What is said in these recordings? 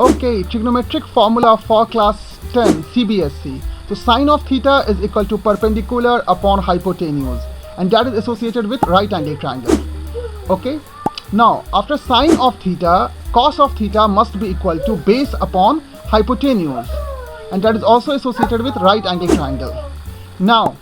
Okay, trigonometric formula for class 10 CBSE. So sine of theta is equal to perpendicular upon hypotenuse, and that is associated with right angle triangle. Okay. Now after sine of theta, cos of theta must be equal to base upon hypotenuse, and that is also associated with right angle triangle. Now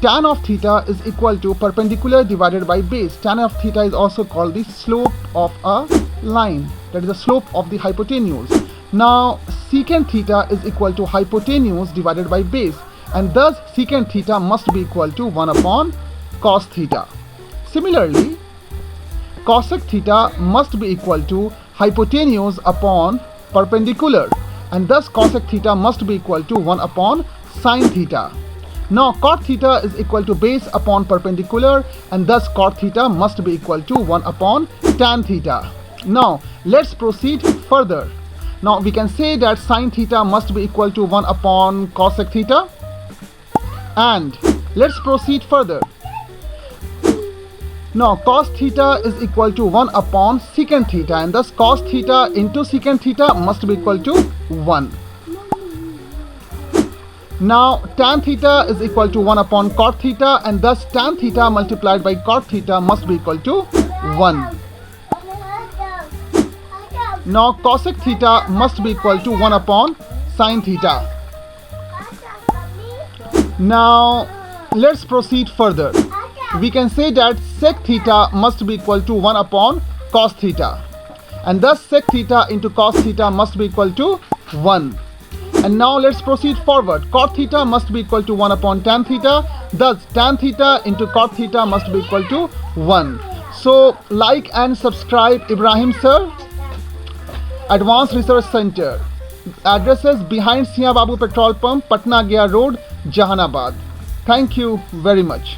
tan of theta is equal to perpendicular divided by base. Tan of theta is also called the slope of a line, that is the slope of the hypotenuse. Now secant theta is equal to hypotenuse divided by base, and thus secant theta must be equal to 1 upon cos theta. Similarly, cosec theta must be equal to hypotenuse upon perpendicular, and thus cosec theta must be equal to 1 upon sin theta. Now cot theta is equal to base upon perpendicular, and thus cot theta must be equal to 1 upon tan theta. Now let's proceed further. Now we can say that sin theta must be equal to 1 upon cosec theta, and let's proceed further. Now cos theta is equal to 1 upon secant theta, and thus cos theta into secant theta must be equal to 1. Now tan theta is equal to 1 upon cot theta, and thus tan theta multiplied by cot theta must be equal to 1. Now cosec theta must be equal to 1 upon sin theta. Now let's proceed further. We can say that sec theta must be equal to 1 upon cos theta, and thus sec theta into cos theta must be equal to 1. And now let's proceed forward. Cot theta must be equal to 1 upon tan theta, thus tan theta into cot theta must be equal to 1. So like and subscribe Ibrahim sir, Advanced Research Center. Address is behind Siya Babu Petrol Pump, Patna Gaya Road, Jahanabad. Thank you very much.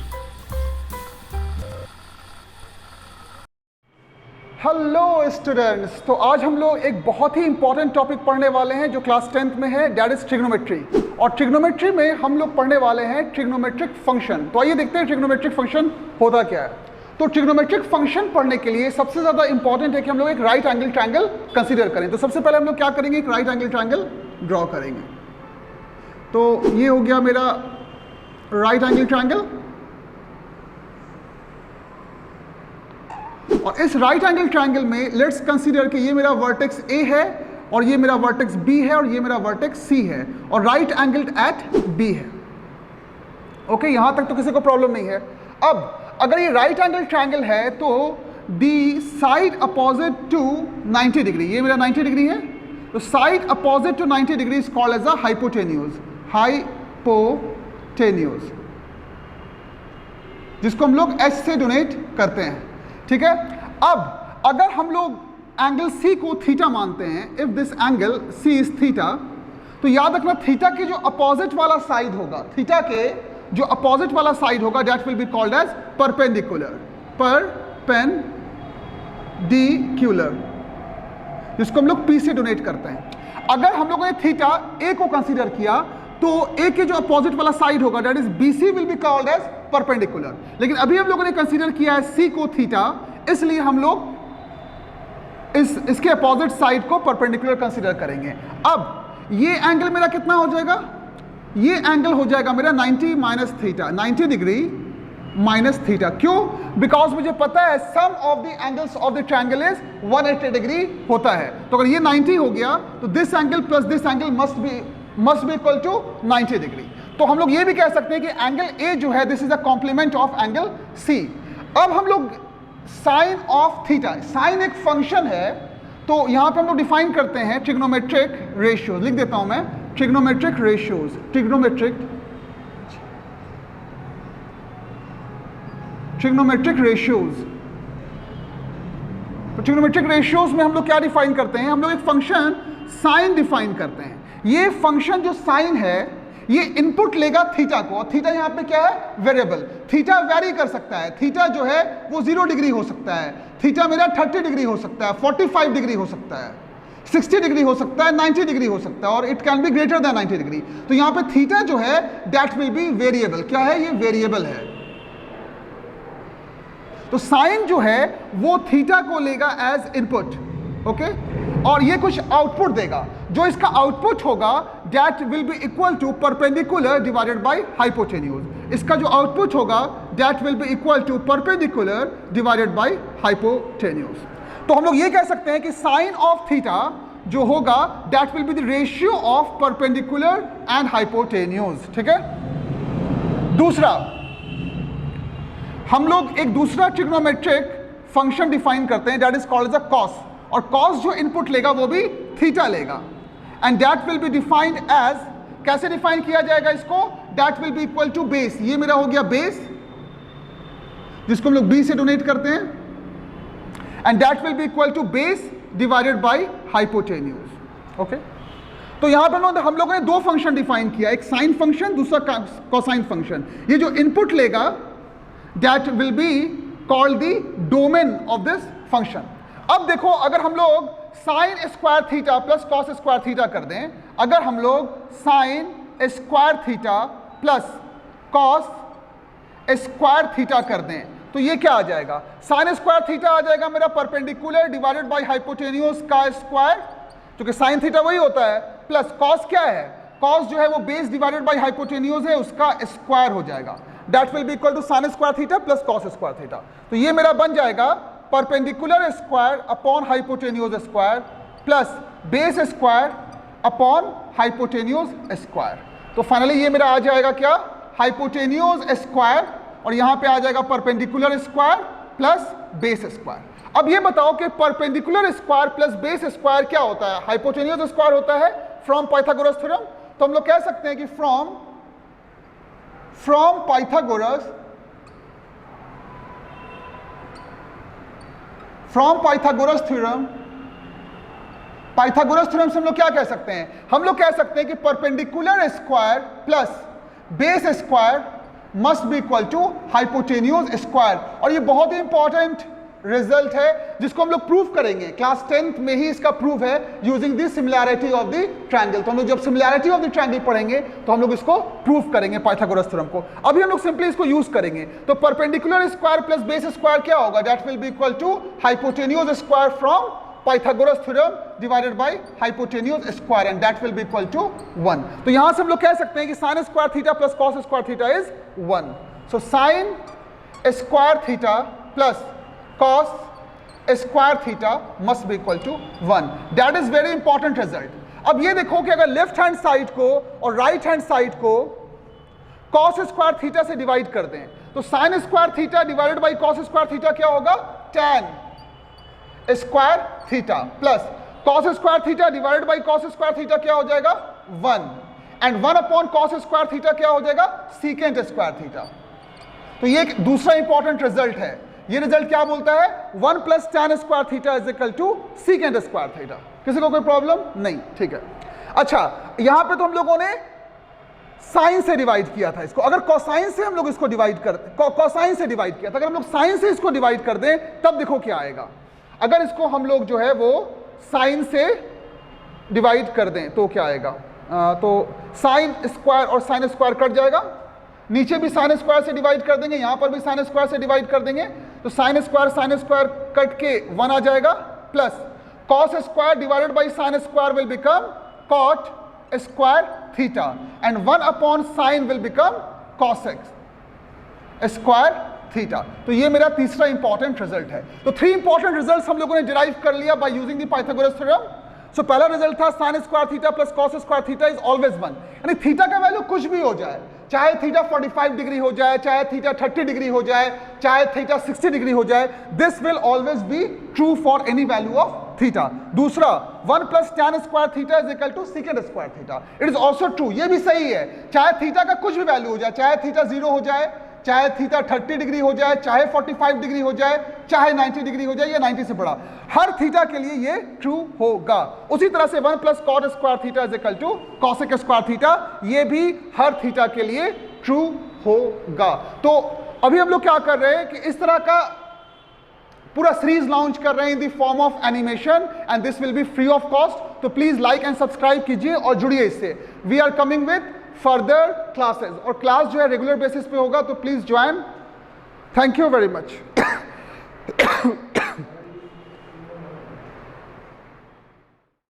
Hello students, तो आज हम लोग एक बहुत ही important topic पढ़ने वाले हैं जो क्लास 10th में है, दैट इज ट्रिग्नोमेट्री। और ट्रिग्नोमेट्री में हम लोग पढ़ने वाले हैं ट्रिग्नोमेट्रिक फंक्शन। तो आइए देखते हैं ट्रिग्नोमेट्रिक फंक्शन होता क्या है। तो ट्रिग्नोमेट्रिक फंक्शन पढ़ने के लिए सबसे ज़्यादा इंपॉर्टेंट है कि हम लोग एक राइट एंगल ट्रायंगल कंसीडर करें। तो सबसे पहले हम लोग क्या करेंगे, एक राइट एंगल ट्रायंगल ड्रॉ करेंगे। तो ये हो गया मेरा राइट एंगल ट्रायंगल, और इस राइट एंगल ट्रायंगल में लेट्स कंसीडर कि ये मेरा वर्टेक्स ए है, और ये मेरा वर्टेक्स बी है, और ये मेरा वर्टेक्स सी है, और राइट एंगल्ड एट बी है। ओके, यहां तक तो किसी को प्रॉब्लम नहीं है। अब अगर ये राइट एंगल ट्रायंगल है तो the side opposite to 90 degree, ये मेरा 90 डिग्री है, तो side opposite to 90 degree is called as a hypotenuse, hypotenuse, जिसको हम लोग एच से डोनेट करते हैं। ठीक है। अब अगर हम लोग एंगल सी को थीटा मानते हैं, if this angle C is theta, तो याद रखना थीटा के जो अपोजिट वाला साइड होगा, थीटा के जो अपोजिट वाला साइड होगा, that will be called as perpendicular, perpendicular, जिसको हम लोग पी से डोनेट करते हैं। अगर हम लोगों ने थीटा ए को कंसीडर किया तो ए के जो अपोजिट वाला साइड होगा, that is BC, will be called as perpendicular. लेकिन अभी हम लोगों ने कंसीडर किया है सी को थीटा, इसलिए हम लोग इसके अपोजिट साइड को परपेंडिकुलर कंसीडर करेंगे। अब ये एंगल मेरा कितना हो जाएगा, ये एंगल हो जाएगा मेरा 90 minus theta, 90 degree minus theta. क्यों? बिकॉज मुझे पता है sum of the angles of the triangle is 180 degree होता है। तो अगर ये 90 हो गया तो this angle plus this angle must be equal to 90 degree. तो हम लोग ये भी कह सकते हैं कि एंगल ए जो है this is a complement of angle C. अब हम लोग साइन ऑफ थीटा, साइन एक फंक्शन है, तो यहां पे हम लोग डिफाइन करते हैं ट्रिग्नोमेट्रिक रेशियोज, लिख देता हूं मैं ट्रिग्नोमेट्रिक रेशियोज, ट्रिग्नोमेट्रिक रेशियोज। तो ट्रिग्नोमेट्रिक रेशियोज में हम लोग क्या डिफाइन करते हैं, हम लोग एक फंक्शन साइन डिफाइन करते हैं। ये फंक्शन जो साइन है ये इनपुट लेगा थीटा को, और थीटा यहां पे क्या है, वेरिएबल। थीटा वेरी कर सकता है, थीटा जो है वो 0 डिग्री हो सकता है, थीटा मेरा 30 डिग्री हो सकता है, 45 डिग्री हो सकता है, 60 डिग्री हो सकता है, 90 डिग्री हो सकता है, और it can be greater than 90 degree. तो यहां पे थीटा जो है दैट विल बी वेरिएबल। क्या है, ये वेरिएबल है। तो साइन जो है वो थीटा को लेगा एज इनपुट, ओके और ये कुछ आउटपुट देगा, जो इसका आउटपुट होगा that will be equal to perpendicular divided by hypotenuse. इसका जो आउटपुट होगा that will be equal to perpendicular divided by hypotenuse. तो हम लोग ये कह सकते हैं कि साइन ऑफ थीटा जो होगा that will be the ratio of perpendicular and hypotenuse. ठीक है, दूसरा हम लोग एक दूसरा ट्रिग्नोमेट्रिक फंक्शन डिफाइन करते हैं that is called as a cos, और कॉस जो इनपुट लेगा वो भी थीटा लेगा, and that will be defined as, कैसे डिफाइन किया जाएगा इसको, that will be equal to base, ये मेरा हो गया बेस जिसको हम लोग बी से डोनेट करते हैं, and that will be equal to base divided by hypotenuse. Okay, तो यहां पर हम लोगों ने दो फंक्शन डिफाइन किया, एक साइन फंक्शन, दूसरा कोसाइन फंक्शन। ये जो इनपुट लेगा that will be called the domain of this function. अब देखो, अगर हम लोग sign square theta plus cos square theta कर दें, अगर हम लोग sign square theta plus cos square theta कर दें तो ये क्या आ जाएगा, साइन स्क्वायर थीटा आ जाएगा मेरा परपेंडिकुलर डिवाइडेड बाय हाइपोटेन्यूज का स्क्वायर, क्योंकि साइन थीटा वही होता है, प्लस कॉस क्या है, कॉस जो है वो बेस डिवाइडेड बाय हाइपोटेन्यूज है, उसका स्क्वायर हो जाएगा, that will be equal to sine square theta plus cos square theta. तो ये मेरा बन जाएगा perpendicular square upon hypotenuse square plus base square upon hypotenuse square. तो फाइनली ये मेरा आ जाएगा क्या, हाइपोटेन्यूज स्क्वायर, और यहां पे आ जाएगा perpendicular square plus base square. अब ये बताओ कि perpendicular square plus base square क्या होता है, हाइपोटेन्यूज स्क्वायर होता है फ्रॉम पाइथागोरस थ्योरम। तो हम लोग कह सकते हैं कि फ्रॉम पाइथागोरस थ्योरम से हम लोग क्या कह सकते हैं, हम लोग कह सकते हैं कि perpendicular square plus base square must be equal to hypotenuse square. और ये बहुत ही इंपॉर्टेंट रिजल्ट है जिसको हम लोग प्रूव करेंगे, क्लास 10th में ही इसका प्रूफ है using the similarity of the triangle. तो हम लोग जब सिमिलैरिटी ऑफ द ट्रायंगल पढ़ेंगे तो हम लोग इसको प्रूफ करेंगे पाइथागोरस थ्योरम को। अभी हम लोग सिंपली इसको यूज करेंगे। तो perpendicular square plus base square क्या होगा, that will be equal to hypotenuse square from Pythagoras theorem divided by hypotenuse square, and that will be equal to 1। तो यहां से हम लोग कह सकते हैं कि sine square theta plus cos square theta is 1। So sine square theta plus cos square theta must be equal to 1। That is very important result. अब ये देखो कि अगर लेफ्ट हैंड साइड को और राइट हैंड साइड को cos square theta से divide कर दें तो sign square theta divided by cos square theta क्या होगा, tan square theta plus cos square theta divided by cos square theta क्या हो जाएगा, 1, and 1 upon cos square theta क्या हो जाएगा, सीकेंट स्क्वायर थीटा। तो ये एक दूसरा इंपॉर्टेंट रिजल्ट है। ये रिजल्ट क्या बोलता है, 1 plus tan square theta is equal to secant square theta. किसी को कोई प्रॉब्लम नहीं, ठीक है। अच्छा, यहां पे तो हम लोगों ने साइन से डिवाइड किया था इसको, अगर कोसाइन से हम लोग इसको डिवाइड करते, कोसाइन से डिवाइड किया था, अगर हम लोग साइन से इसको डिवाइड कर दें तब देखो क्या आएगा। अगर इसको हम लोग जो है वो साइन से डिवाइड कर दें तो क्या आएगा, तो साइन स्क्वायर और साइन स्क्वायर कट जाएगा, नीचे भी साइन स्क्वायर से डिवाइड कर देंगे, यहां पर भी साइन स्क्वायर से डिवाइड कर देंगे, तो साइन स्क्वायर कट के 1 आ जाएगा, plus cos square divided by sine square will become cot square theta, and 1 upon sine will become cosec square theta. तो ये मेरा तीसरा इंपॉर्टेंट रिजल्ट है। तो 3 इंपॉर्टेंट रिजल्ट्स हम लोगों ने डिराइव कर लिया by using the Pythagoras theorem. So पहला रिजल्ट था sine square theta plus cos square theta is always 1, यानी थीटा का वैल्यू कुछ भी हो जाए, चाहे थीटा 45 डिग्री हो जाए, चाहे थीटा 30 डिग्री हो जाए, चाहे थीटा 60 डिग्री हो जाए, this will always be true for any value of theta. दूसरा 1 plus tan square theta is equal to secant square theta, it is also true, ये भी सही है, चाहे थीटा का कुछ भी वैल्यू हो जाए, चाहे थीटा 0 हो जाए, चाहे थीटा 30 डिग्री हो जाए, चाहे 45 डिग्री हो जाए, चाहे 90 डिग्री हो जाए या 90 से बड़ा, हर थीटा के लिए ये ट्रू होगा। उसी तरह से 1 plus cot square theta is equal to cosec square theta, ये भी हर थीटा के लिए ट्रू होगा। तो अभी हम लोग क्या कर रहे हैं कि इस तरह का पूरा सीरीज लॉन्च कर रहे हैं in the form of animation, and this will be free of cost. तो प्लीज लाइक एंड सब्सक्राइब कीजिए और जुड़िए इससे। We are coming with further classes, और क्लास जो है रेगुलर बेसिस पे होगा, तो please join. Thank you very much.